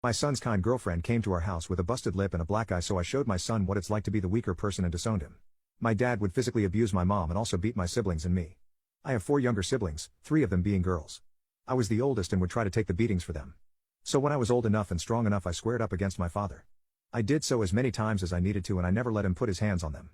My son's kind girlfriend came to our house with a busted lip and a black eye, so I showed my son what it's like to be the weaker person and disowned him. My dad would physically abuse my mom and also beat my siblings and me. I have 4 younger siblings, 3 of them being girls. I was the oldest and would try to take the beatings for them. So when I was old enough and strong enough, I squared up against my father. I did so as many times as I needed to, and I never let him put his hands on them.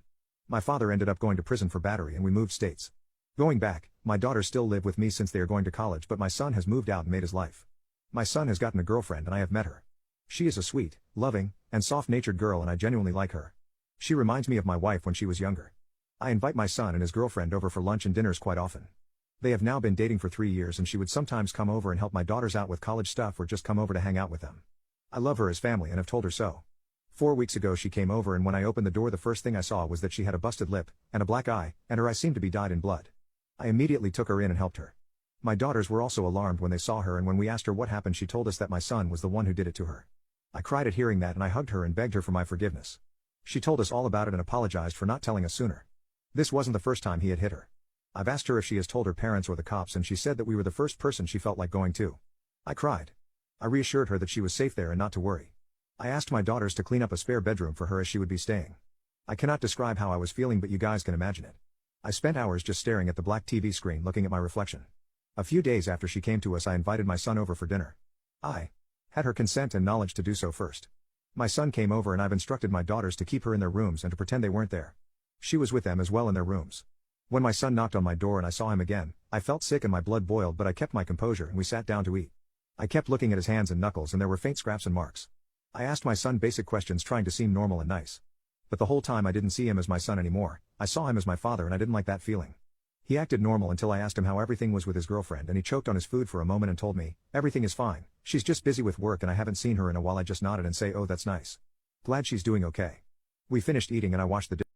My father ended up going to prison for battery and we moved states. Going back, my daughters still live with me since they are going to college, but my son has moved out and made his life. My son has gotten a girlfriend and I have met her. She is a sweet, loving, and soft-natured girl and I genuinely like her. She reminds me of my wife when she was younger. I invite my son and his girlfriend over for lunch and dinners quite often. They have now been dating for 3 years and she would sometimes come over and help my daughters out with college stuff or just come over to hang out with them. I love her as family and have told her so. 4 weeks ago she came over and when I opened the door the first thing I saw was that she had a busted lip, and a black eye, and her eye seemed to be dyed in blood. I immediately took her in and helped her. My daughters were also alarmed when they saw her, and when we asked her what happened she told us that my son was the one who did it to her. I cried at hearing that and I hugged her and begged her for my forgiveness. She told us all about it and apologized for not telling us sooner. This wasn't the first time he had hit her. I've asked her if she has told her parents or the cops and she said that we were the first person she felt like going to. I cried. I reassured her that she was safe there and not to worry. I asked my daughters to clean up a spare bedroom for her as she would be staying. I cannot describe how I was feeling, but you guys can imagine it. I spent hours just staring at the black TV screen looking at my reflection. A few days after she came to us I invited my son over for dinner. I had her consent and knowledge to do so first. My son came over and I've instructed my daughters to keep her in their rooms and to pretend they weren't there. She was with them as well in their rooms. When my son knocked on my door and I saw him again, I felt sick and my blood boiled, but I kept my composure and we sat down to eat. I kept looking at his hands and knuckles and there were faint scraps and marks. I asked my son basic questions trying to seem normal and nice. But the whole time I didn't see him as my son anymore, I saw him as my father and I didn't like that feeling. He acted normal until I asked him how everything was with his girlfriend and he choked on his food for a moment and told me, "Everything is fine, she's just busy with work and I haven't seen her in a while." I just nodded and say, "Oh, that's nice. Glad she's doing okay." We finished eating and I washed the dishes.